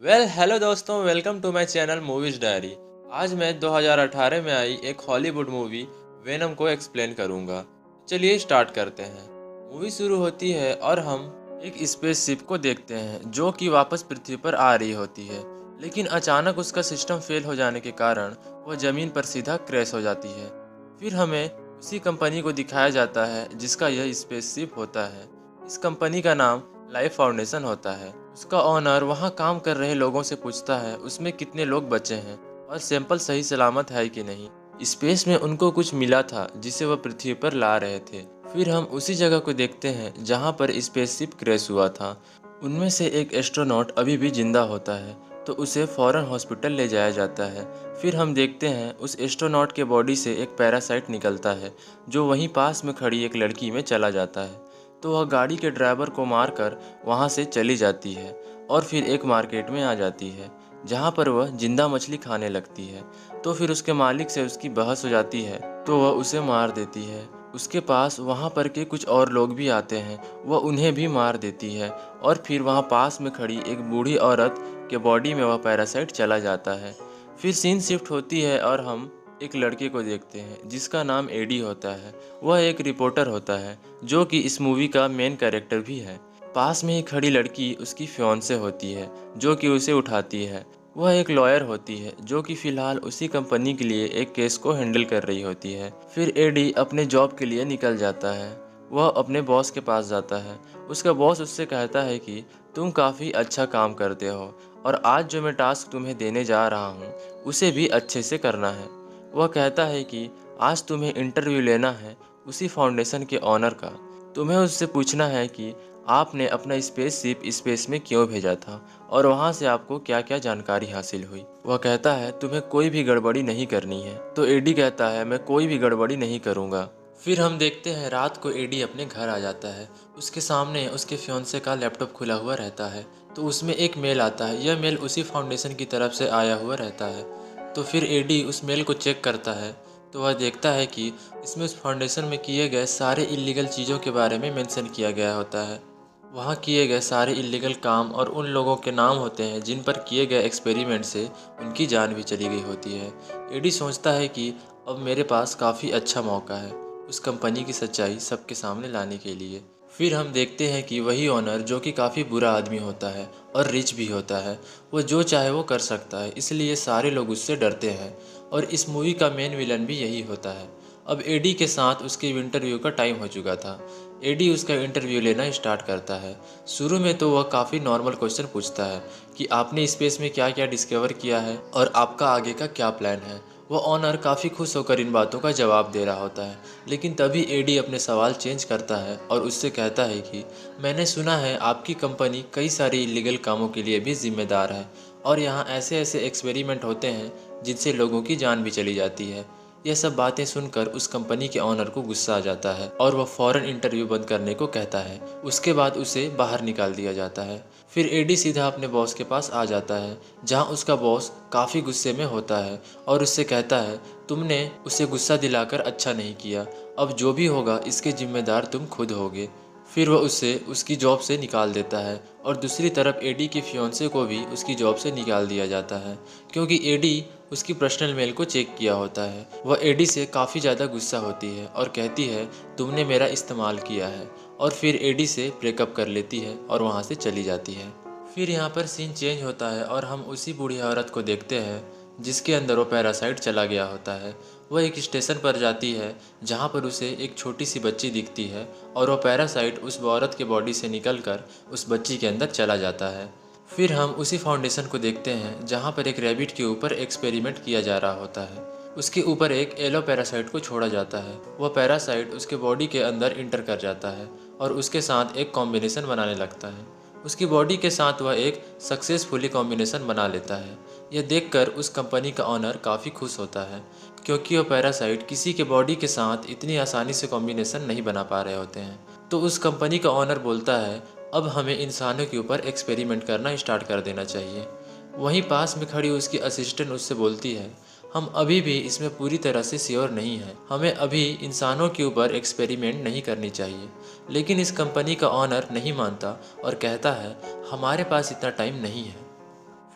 Hello दोस्तों, welcome to my channel movies diary. आज मैं 2018 में आई एक हॉलीवुड मूवी वेनम को एक्सप्लेन करूंगा। चलिए स्टार्ट करते हैं। मूवी शुरू होती है और हम एक स्पेसशिप को देखते हैं जो कि वापस पृथ्वी पर आ रही होती है, लेकिन अचानक उसका सिस्टम फेल हो जाने के कारण वह जमीन पर सीधा क्रैश हो जाती है। फिर हमें उसी कंपनी को दिखाया जाता है जिसका यह स्पेसशिप होता है। इस कंपनी का नाम लाइफ फाउंडेशन होता है। उसका ओनर वहाँ काम कर रहे लोगों से पूछता है उसमें कितने लोग बचे हैं और सैंपल सही सलामत है कि नहीं। स्पेस में उनको कुछ मिला था जिसे वह पृथ्वी पर ला रहे थे। फिर हम उसी जगह को देखते हैं जहाँ पर स्पेसशिप क्रैश हुआ था। उनमें से एक एस्ट्रोनॉट अभी भी जिंदा होता है, तो उसे फौरन हॉस्पिटल ले जाया जाता है। फिर हम देखते हैं उस एस्ट्रोनॉट के बॉडी से एक पैरासाइट निकलता है जो वहीं पास में खड़ी एक लड़की में चला जाता है। तो वह गाड़ी के ड्राइवर को मारकर वहाँ से चली जाती है और फिर एक मार्केट में आ जाती है जहाँ पर वह जिंदा मछली खाने लगती है। तो फिर उसके मालिक से उसकी बहस हो जाती है, तो वह उसे मार देती है। उसके पास वहाँ पर के कुछ और लोग भी आते हैं, वह उन्हें भी मार देती है और फिर वहाँ पास में खड़ी एक बूढ़ी औरत के बॉडी में वह पैरासाइट चला जाता है। फिर सीन शिफ्ट होती है और हम एक लड़के को देखते हैं जिसका नाम एडी होता है। वह एक रिपोर्टर होता है जो कि इस मूवी का मेन कैरेक्टर भी है। पास में ही खड़ी लड़की उसकी फियांसे होती है जो कि उसे उठाती है। वह एक लॉयर होती है जो कि फिलहाल उसी कंपनी के लिए एक केस को हैंडल कर रही होती है। फिर एडी अपने जॉब के लिए निकल जाता है। वह अपने बॉस के पास जाता है। उसका बॉस उससे कहता है कि तुम काफ़ी अच्छा काम करते हो और आज जो मैं टास्क तुम्हें देने जा रहा हूँ उसे भी अच्छे से करना है। वह कहता है कि आज तुम्हें इंटरव्यू लेना है उसी फाउंडेशन के ऑनर का। तुम्हें उससे पूछना है कि आपने अपना स्पेसशिप स्पेस में क्यों भेजा था और वहाँ से आपको क्या क्या जानकारी हासिल हुई। वह कहता है तुम्हें कोई भी गड़बड़ी नहीं करनी है। तो एडी कहता है मैं कोई भी गड़बड़ी नहीं करूँगा। फिर हम देखते हैं रात को एडी अपने घर आ जाता है। उसके सामने उसके फियांसे का लैपटॉप खुला हुआ रहता है, तो उसमें एक मेल आता है। यह मेल उसी फाउंडेशन की तरफ से आया हुआ रहता है। तो फिर एडी उस मेल को चेक करता है, तो वह देखता है कि इसमें उस फाउंडेशन में किए गए सारे इलीगल चीज़ों के बारे में मेंशन किया गया होता है। वहाँ किए गए सारे इलीगल काम और उन लोगों के नाम होते हैं जिन पर किए गए एक्सपेरिमेंट से उनकी जान भी चली गई होती है। एडी सोचता है कि अब मेरे पास काफ़ी अच्छा मौका है उस कंपनी की सच्चाई सबके सामने लाने के लिए। फिर हम देखते हैं कि वही ओनर जो कि काफ़ी बुरा आदमी होता है और रिच भी होता है, वो जो चाहे वो कर सकता है, इसलिए सारे लोग उससे डरते हैं। और इस मूवी का मेन विलन भी यही होता है। अब एडी के साथ उसके इंटरव्यू का टाइम हो चुका था। एडी उसका इंटरव्यू लेना स्टार्ट करता है। शुरू में तो वह काफ़ी नॉर्मल क्वेश्चन पूछता है कि आपने स्पेस में क्या क्या डिस्कवर किया है और आपका आगे का क्या प्लान है। वह ऑनर काफ़ी खुश होकर इन बातों का जवाब दे रहा होता है, लेकिन तभी एडी अपने सवाल चेंज करता है और उससे कहता है कि मैंने सुना है आपकी कंपनी कई सारे इलीगल कामों के लिए भी जिम्मेदार है और यहाँ ऐसे ऐसे एक्सपेरिमेंट होते हैं जिनसे लोगों की जान भी चली जाती है। यह सब बातें सुनकर उस कंपनी के ऑनर को गुस्सा आ जाता है और वह फ़ौरन इंटरव्यू बंद करने को कहता है। उसके बाद उसे बाहर निकाल दिया जाता है। फिर एडी सीधा अपने बॉस के पास आ जाता है जहां उसका बॉस काफ़ी गुस्से में होता है और उससे कहता है तुमने उसे गुस्सा दिलाकर अच्छा नहीं किया, अब जो भी होगा इसके जिम्मेदार तुम खुद होगे। फिर वह उसे उसकी जॉब से निकाल देता है और दूसरी तरफ एडी के फियांसे को भी उसकी जॉब से निकाल दिया जाता है क्योंकि एडी उसकी पर्सनल मेल को चेक किया होता है। वह एडी से काफ़ी ज़्यादा गुस्सा होती है और कहती है तुमने मेरा इस्तेमाल किया है, और फिर एडी से ब्रेकअप कर लेती है और वहाँ से चली जाती है। फिर यहाँ पर सीन चेंज होता है और हम उसी बूढ़ी औरत को देखते हैं जिसके अंदर वो पैरासाइट चला गया होता है। वह एक स्टेशन पर जाती है जहाँ पर उसे एक छोटी सी बच्ची दिखती है और वह पैरासाइट उस औरत के बॉडी से निकलकर उस बच्ची के अंदर चला जाता है। फिर हम उसी फाउंडेशन को देखते हैं जहाँ पर एक रैबिट के ऊपर एक्सपेरिमेंट किया जा रहा होता है। उसके ऊपर एक येलो पैरासाइट को छोड़ा जाता है। वह पैरासाइट उसके बॉडी के अंदर इंटर कर जाता है और उसके साथ एक कॉम्बिनेशन बनाने लगता है। उसकी बॉडी के साथ वह एक सक्सेसफुली कॉम्बिनेशन बना लेता है। यह देखकर उस कंपनी का ऑनर काफ़ी खुश होता है क्योंकि वह पैरासाइट किसी के बॉडी के साथ इतनी आसानी से कॉम्बिनेशन नहीं बना पा रहे होते हैं। तो उस कंपनी का ऑनर बोलता है अब हमें इंसानों के ऊपर एक्सपेरिमेंट करना स्टार्ट कर देना चाहिए। वहीं पास में खड़ी उसकी असिस्टेंट उससे बोलती है हम अभी भी इसमें पूरी तरह से श्योर नहीं हैं, हमें अभी इंसानों के ऊपर एक्सपेरिमेंट नहीं करनी चाहिए। लेकिन इस कंपनी का ऑनर नहीं मानता और कहता है हमारे पास इतना टाइम नहीं है।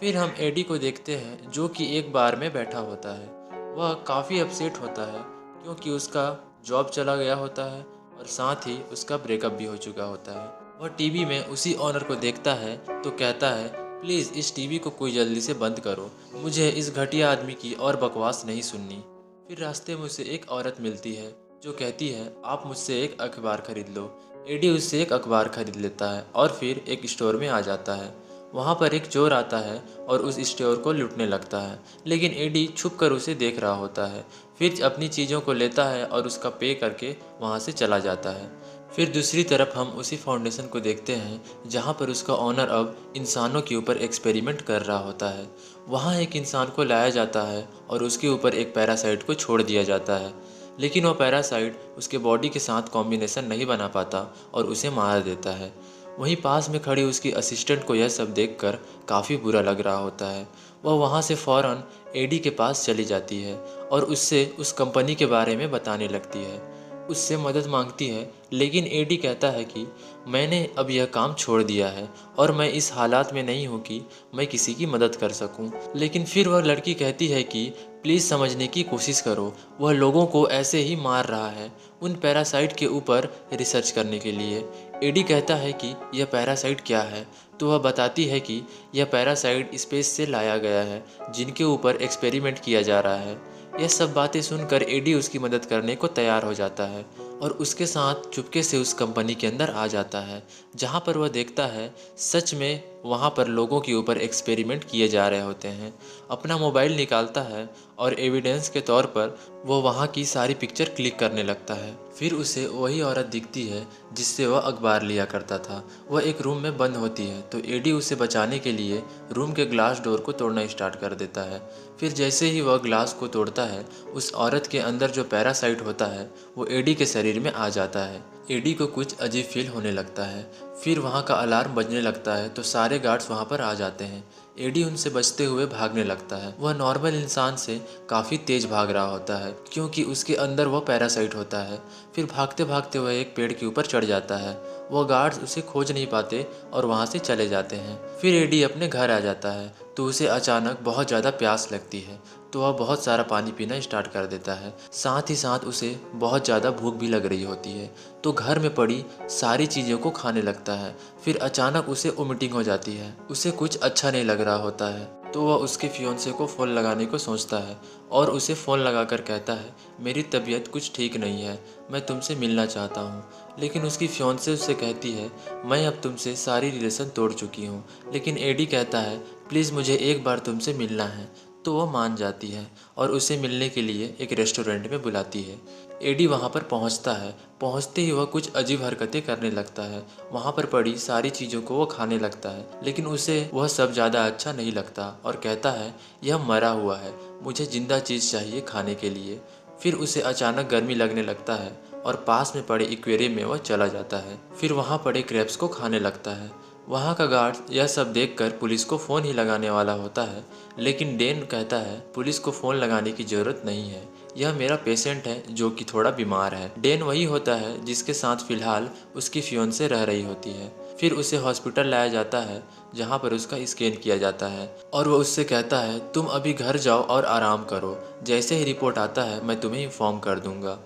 फिर हम एडी को देखते हैं जो कि एक बार में बैठा होता है। वह काफ़ी अपसेट होता है क्योंकि उसका जॉब चला गया होता है और साथ ही उसका ब्रेकअप भी हो चुका होता है। वह टीवी में उसी ऑनर को देखता है तो कहता है, प्लीज़ इस टीवी को कोई जल्दी से बंद करो, मुझे इस घटिया आदमी की और बकवास नहीं सुननी। फिर रास्ते में उसे एक औरत मिलती है जो कहती है, आप मुझसे एक अखबार खरीद लो। एडी उससे एक अखबार खरीद लेता है और फिर एक स्टोर में आ जाता है। वहाँ पर एक चोर आता है और उस स्टोर को लूटने लगता है, लेकिन एडी छुप कर उसे देख रहा होता है। फिर अपनी चीज़ों को लेता है और उसका पे करके वहाँ से चला जाता है। फिर दूसरी तरफ हम उसी फाउंडेशन को देखते हैं जहाँ पर उसका ऑनर अब इंसानों के ऊपर एक्सपेरिमेंट कर रहा होता है। वहाँ एक इंसान को लाया जाता है और उसके ऊपर एक पैरासाइट को छोड़ दिया जाता है, लेकिन वह पैरासाइट उसके बॉडी के साथ कॉम्बिनेशन नहीं बना पाता और उसे मार देता है। वहीं पास में खड़ी उसकी असिस्टेंट को यह सब देखकर काफ़ी बुरा लग रहा होता है। वह वहाँ से फ़ौरन एडी के पास चली जाती है और उससे उस कंपनी के बारे में बताने लगती है। उससे मदद मांगती है, लेकिन एडी कहता है कि मैंने अब यह काम छोड़ दिया है और मैं इस हालात में नहीं हूँ कि मैं किसी की मदद कर सकूँ। लेकिन फिर वह लड़की कहती है कि प्लीज़ समझने की कोशिश करो, वह लोगों को ऐसे ही मार रहा है उन पैरासाइट के ऊपर रिसर्च करने के लिए। एडी कहता है कि यह पैरासाइट क्या है, तो वह बताती है कि यह पैरासाइट स्पेस से लाया गया है जिनके ऊपर एक्सपेरिमेंट किया जा रहा है। यह सब बातें सुनकर एडी उसकी मदद करने को तैयार हो जाता है और उसके साथ चुपके से उस कंपनी के अंदर आ जाता है, जहाँ पर वह देखता है सच में वहाँ पर लोगों के ऊपर एक्सपेरिमेंट किए जा रहे होते हैं। अपना मोबाइल निकालता है और एविडेंस के तौर पर वो वहाँ की सारी पिक्चर क्लिक करने लगता है। फिर उसे वही औरत दिखती है जिससे वह अखबार लिया करता था। वह एक रूम में बंद होती है तो एडी उसे बचाने के लिए रूम के ग्लास डोर को तोड़ना स्टार्ट कर देता है। फिर जैसे ही वह ग्लास को तोड़ता है, उस औरत के अंदर जो पैरासाइट होता है वो एडी के शरीर में आ जाता है। एडी को कुछ अजीब फील होने लगता है। फिर वहाँ का अलार्म बजने लगता है तो सारे गार्ड्स वहाँ पर आ जाते हैं। एडी उनसे बचते हुए भागने लगता है। वह नॉर्मल इंसान से काफ़ी तेज भाग रहा होता है क्योंकि उसके अंदर वह पैरासाइट होता है। फिर भागते भागते वह एक पेड़ के ऊपर चढ़ जाता है। वह गार्ड्स उसे खोज नहीं पाते और वहाँ से चले जाते हैं। फिर एडी अपने घर आ जाता है तो उसे अचानक बहुत ज़्यादा प्यास लगती है, तो वह बहुत सारा पानी पीना स्टार्ट कर देता है। साथ ही साथ उसे बहुत ज़्यादा भूख भी लग रही होती है, तो घर में पड़ी सारी चीज़ों को खाने लगता है। फिर अचानक उसे वोमिटिंग हो जाती है। उसे कुछ अच्छा नहीं लग रहा होता है, तो वह उसके फियोंसे को फ़ोन लगाने को सोचता है और उसे फ़ोन लगाकर कहता है, मेरी तबीयत कुछ ठीक नहीं है, मैं तुमसे मिलना चाहता हूँ। लेकिन उसकी फियोंसे उससे कहती है, मैं अब तुमसे सारी रिलेशन तोड़ चुकी हूँ। लेकिन एडी कहता है, प्लीज़ मुझे एक बार तुमसे मिलना है। तो वह मान जाती है और उसे मिलने के लिए एक रेस्टोरेंट में बुलाती है। एडी वहाँ पर पहुँचता है। पहुँचते ही वह कुछ अजीब हरकतें करने लगता है। वहाँ पर पड़ी सारी चीज़ों को वह खाने लगता है, लेकिन उसे वह सब ज़्यादा अच्छा नहीं लगता और कहता है, यह मरा हुआ है, मुझे ज़िंदा चीज़ चाहिए खाने के लिए। फिर उसे अचानक गर्मी लगने लगता है और पास में पड़े एक्वेरियम में वह चला जाता है। फिर वहाँ पड़े क्रैब्स को खाने लगता है। वहाँ का गार्ड यह सब देखकर पुलिस को फ़ोन ही लगाने वाला होता है, लेकिन डेन कहता है, पुलिस को फ़ोन लगाने की ज़रूरत नहीं है, यह मेरा पेशेंट है जो कि थोड़ा बीमार है। डेन वही होता है जिसके साथ फ़िलहाल उसकी फियोंसे रह रही होती है। फिर उसे हॉस्पिटल लाया जाता है जहाँ पर उसका स्कैन किया जाता है और वह उससे कहता है, तुम अभी घर जाओ और आराम करो, जैसे ही रिपोर्ट आता है मैं तुम्हें इन्फॉर्म कर दूँगा।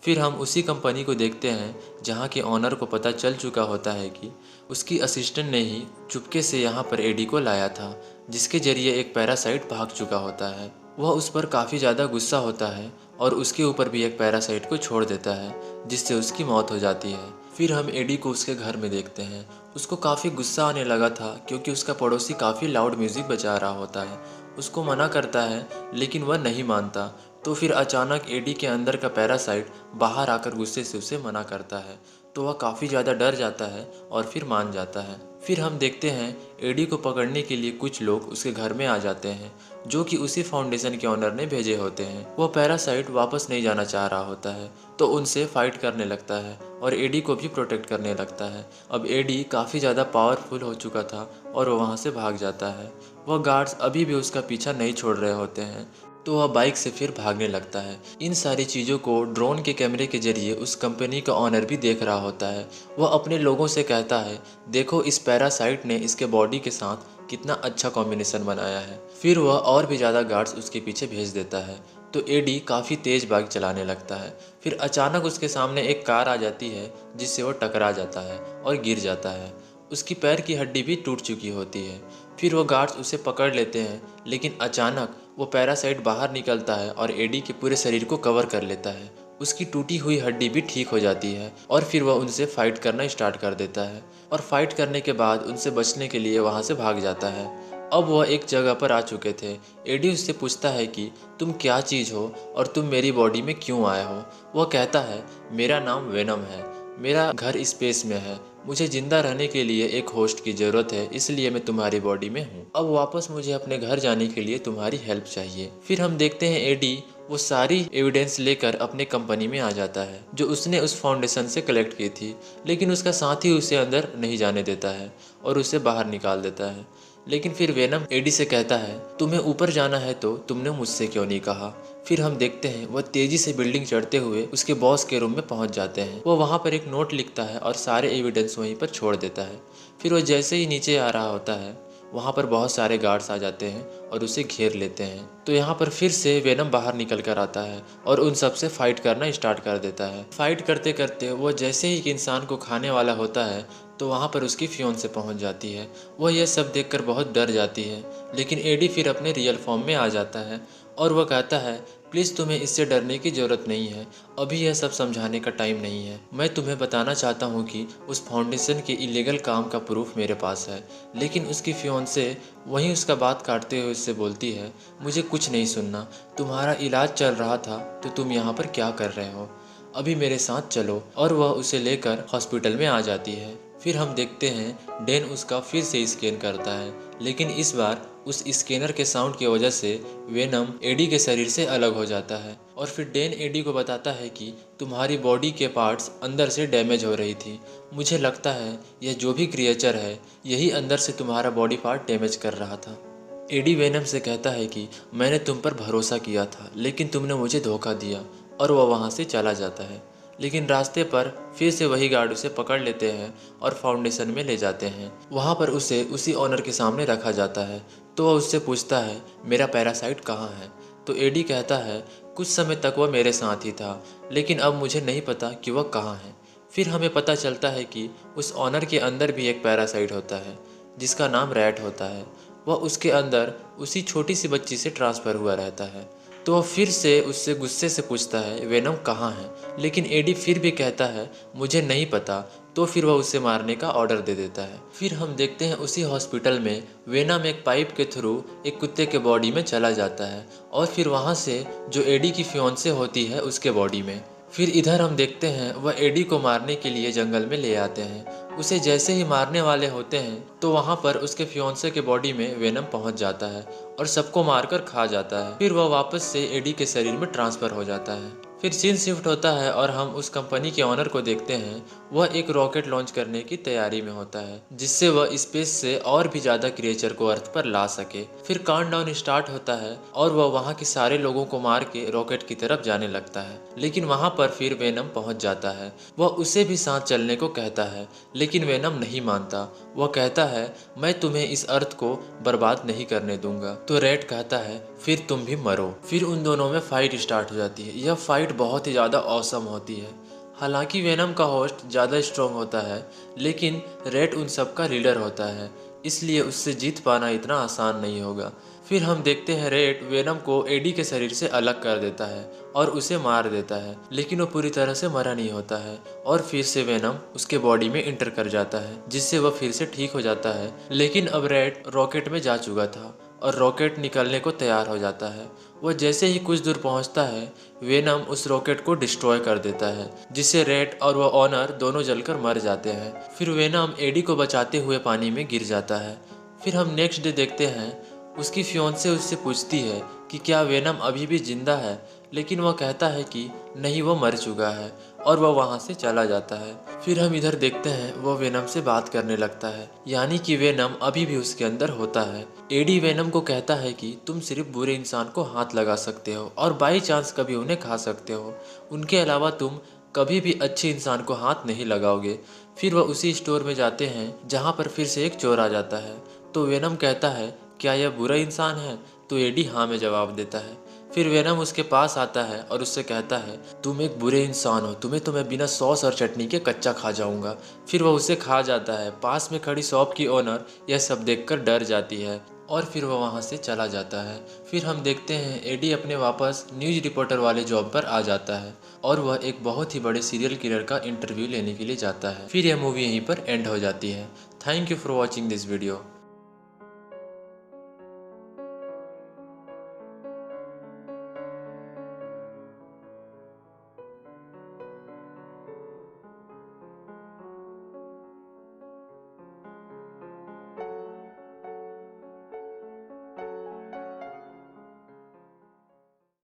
फिर हम उसी कंपनी को देखते हैं जहाँ के ऑनर को पता चल चुका होता है कि उसकी असिस्टेंट ने ही चुपके से यहाँ पर एडी को लाया था, जिसके जरिए एक पैरासाइट भाग चुका होता है। वह उस पर काफ़ी ज़्यादा गुस्सा होता है और उसके ऊपर भी एक पैरासाइट को छोड़ देता है, जिससे उसकी मौत हो जाती है। फिर हम एडी को उसके घर में देखते हैं। उसको काफ़ी गुस्सा आने लगा था क्योंकि उसका पड़ोसी काफ़ी लाउड म्यूज़िक बजा रहा होता है। उसको मना करता है लेकिन वह नहीं मानता। तो फिर अचानक एडी के अंदर का पैरासाइट बाहर आकर गुस्से से उसे मना करता है, तो वह काफ़ी ज़्यादा डर जाता है और फिर मान जाता है। फिर हम देखते हैं एडी को पकड़ने के लिए कुछ लोग उसके घर में आ जाते हैं, जो कि उसी फाउंडेशन के ऑनर ने भेजे होते हैं। वह पैरासाइट वापस नहीं जाना चाह रहा होता है, तो उनसे फाइट करने लगता है और एडी को भी प्रोटेक्ट करने लगता है। अब एडी काफ़ी ज़्यादा पावरफुल हो चुका था और वह वहाँ से भाग जाता है। वह गार्ड्स अभी भी उसका पीछा नहीं छोड़ रहे होते हैं, तो वह बाइक से फिर भागने लगता है। इन सारी चीज़ों को ड्रोन के कैमरे के जरिए उस कंपनी का ऑनर भी देख रहा होता है। वह अपने लोगों से कहता है, देखो इस पैरासाइट ने इसके बॉडी के साथ कितना अच्छा कॉम्बिनेशन बनाया है। फिर वह और भी ज़्यादा गार्ड्स उसके पीछे भेज देता है तो एडी काफ़ी तेज़ बाइक चलाने लगता है। फिर अचानक उसके सामने एक कार आ जाती है जिससे वो टकरा जाता है और गिर जाता है। उसकी पैर की हड्डी भी टूट चुकी होती है। फिर वो गार्ड्स उसे पकड़ लेते हैं, लेकिन अचानक वो पैरासाइट बाहर निकलता है और एडी के पूरे शरीर को कवर कर लेता है। उसकी टूटी हुई हड्डी भी ठीक हो जाती है और फिर वह उनसे फाइट करना स्टार्ट कर देता है और फाइट करने के बाद उनसे बचने के लिए वहाँ से भाग जाता है। अब वह एक जगह पर आ चुके थे। एडी उससे पूछता है कि तुम क्या चीज़ हो और तुम मेरी बॉडी में क्यों आए हो। वह कहता है मेरा नाम वेनम है, मेरा घर स्पेस में है, मुझे जिंदा रहने के लिए एक होस्ट की ज़रूरत है, इसलिए मैं तुम्हारी बॉडी में हूँ। अब वापस मुझे अपने घर जाने के लिए तुम्हारी हेल्प चाहिए। फिर हम देखते हैं एडी वो सारी एविडेंस लेकर अपने कंपनी में आ जाता है जो उसने उस फाउंडेशन से कलेक्ट की थी, लेकिन उसका साथी उसे अंदर नहीं जाने देता है और उसे बाहर निकाल देता है। लेकिन फिर वेनम एडी से कहता है तुम्हें ऊपर जाना है तो तुमने मुझसे क्यों नहीं कहा। फिर हम देखते हैं वह तेजी से बिल्डिंग चढ़ते हुए उसके बॉस के रूम में पहुंच जाते हैं। वह वहां पर एक नोट लिखता है और सारे एविडेंस वहीं पर छोड़ देता है। फिर वह जैसे ही नीचे आ रहा होता है वहाँ पर बहुत सारे गार्ड्स आ जाते हैं और उसे घेर लेते हैं। तो यहाँ पर फिर से वेनम बाहर निकल कर आता है और उन सब से फाइट करना स्टार्ट कर देता है। फाइट करते करते वो जैसे ही एक इंसान को खाने वाला होता है तो वहाँ पर उसकी फियोंसे पहुँच जाती है। वह यह सब देखकर बहुत डर जाती है, लेकिन एडी फिर अपने रियल फॉर्म में आ जाता है और वह कहता है प्लीज़ तुम्हें इससे डरने की ज़रूरत नहीं है, अभी यह सब समझाने का टाइम नहीं है। मैं तुम्हें बताना चाहता हूँ कि उस फाउंडेशन के इलीगल काम का प्रूफ मेरे पास है। लेकिन उसकी फियोंसे वहीं उसका बात काटते हुए उससे बोलती है मुझे कुछ नहीं सुनना, तुम्हारा इलाज चल रहा था तो तुम यहाँ पर क्या कर रहे हो, अभी मेरे साथ चलो। और वह उसे लेकर हॉस्पिटल में आ जाती है। फिर हम देखते हैं डेन उसका फिर से स्कैन करता है, लेकिन इस बार उस स्कैनर के साउंड की वजह से वेनम एडी के शरीर से अलग हो जाता है। और फिर डेन एडी को बताता है कि तुम्हारी बॉडी के पार्ट्स अंदर से डैमेज हो रही थी, मुझे लगता है यह जो भी क्रिएचर है यही अंदर से तुम्हारा बॉडी पार्ट डैमेज कर रहा था। एडी वेनम से कहता है कि मैंने तुम पर भरोसा किया था लेकिन तुमने मुझे धोखा दिया, और वह वहाँ से चला जाता है। लेकिन रास्ते पर फिर से वही गार्ड उसे पकड़ लेते हैं और फाउंडेशन में ले जाते हैं। वहाँ पर उसे उसी ऑनर के सामने रखा जाता है तो वह उससे पूछता है मेरा पैरासाइट कहाँ है। तो एडी कहता है कुछ समय तक वह मेरे साथ ही था, लेकिन अब मुझे नहीं पता कि वह कहाँ है। फिर हमें पता चलता है कि उस ऑनर के अंदर भी एक पैरासाइट होता है जिसका नाम रैट होता है। वह उसके अंदर उसी छोटी सी बच्ची से ट्रांसफ़र हुआ रहता है। तो वह फिर से उससे गुस्से से पूछता है वेनम कहाँ है, लेकिन एडी फिर भी कहता है मुझे नहीं पता। तो फिर वह उसे मारने का ऑर्डर दे देता है। फिर हम देखते हैं उसी हॉस्पिटल में वेनम एक पाइप के थ्रू एक कुत्ते के बॉडी में चला जाता है और फिर वहाँ से जो एडी की फियोंसे होती है उसके बॉडी में। फिर इधर हम देखते हैं वह एडी को मारने के लिए जंगल में ले आते हैं। उसे जैसे ही मारने वाले होते हैं तो वहाँ पर उसके फियोंसे के बॉडी में वेनम पहुँच जाता है और सबको मारकर खा जाता है। फिर वह वापस से एडी के शरीर में ट्रांसफ़र हो जाता है। फिर सीन शिफ्ट होता है और हम उस कंपनी के ऑनर को देखते हैं। वह एक रॉकेट लॉन्च करने की तैयारी में होता है जिससे वह स्पेस से और भी ज़्यादा क्रिएचर को अर्थ पर ला सके। फिर काउंटडाउन स्टार्ट होता है और वह वहाँ के सारे लोगों को मार के रॉकेट की तरफ जाने लगता है, लेकिन वहाँ पर फिर वेनम पहुँच जाता है। वह उसे भी साथ चलने को कहता है, लेकिन वेनम नहीं मानता। वह कहता है मैं तुम्हें इस अर्थ को बर्बाद नहीं करने दूंगा। तो रैट कहता है फिर तुम भी मरो। फिर उन दोनों में फाइट स्टार्ट हो जाती है। यह फाइट बहुत ही ज़्यादा औसम होती है। हालांकि वेनम का होस्ट ज़्यादा स्ट्रॉन्ग होता है, लेकिन रैट उन सब का लीडर होता है, इसलिए उससे जीत पाना इतना आसान नहीं होगा। फिर हम देखते हैं रैट वेनम को एडी के शरीर से अलग कर देता है और उसे मार देता है, लेकिन वो पूरी तरह से मरा नहीं होता है और फिर से वेनम उसके बॉडी में इंटर कर जाता है जिससे वह फिर से ठीक हो जाता है। लेकिन अब रैट रॉकेट में जा चुका था और रॉकेट निकलने को तैयार हो जाता है। वह जैसे ही कुछ दूर पहुंचता है वेनम उस रॉकेट को डिस्ट्रॉय कर देता है जिससे रैट और वह ऑनर दोनों जलकर मर जाते हैं। फिर वेनम एडी को बचाते हुए पानी में गिर जाता है। फिर हम नेक्स्ट डे देखते हैं उसकी फियोंसे उससे पूछती है कि क्या वेनम अभी भी जिंदा है, लेकिन वह कहता है कि नहीं, वो मर चुका है और वह वहाँ से चला जाता है। फिर हम इधर देखते हैं वह वेनम से बात करने लगता है, यानी कि वेनम अभी भी उसके अंदर होता है। एडी वेनम को कहता है कि तुम सिर्फ बुरे इंसान को हाथ लगा सकते हो और बाई चांस कभी उन्हें खा सकते हो, उनके अलावा तुम कभी भी अच्छे इंसान को हाथ नहीं लगाओगे। फिर वह उसी स्टोर में जाते हैं जहाँ पर फिर से एक चोर आ जाता है। तो वेनम कहता है, क्या यह बुरा इंसान है? तो एडी हाँ में जवाब देता है। फिर वेनम उसके पास आता है और उससे कहता है, तुम एक बुरे इंसान हो, तुम्हें तो मैं बिना सॉस और चटनी के कच्चा खा जाऊंगा। फिर वह उसे खा जाता है। पास में खड़ी शॉप की ओनर यह सब देखकर डर जाती है और फिर वह वहाँ से चला जाता है। फिर हम देखते हैं एडी अपने वापस न्यूज़ रिपोर्टर वाले जॉब पर आ जाता है और वह एक बहुत ही बड़े सीरियल किलर का इंटरव्यू लेने के लिए जाता है। फिर यह मूवी यहीं पर एंड हो जाती है। Thank you for watching this video.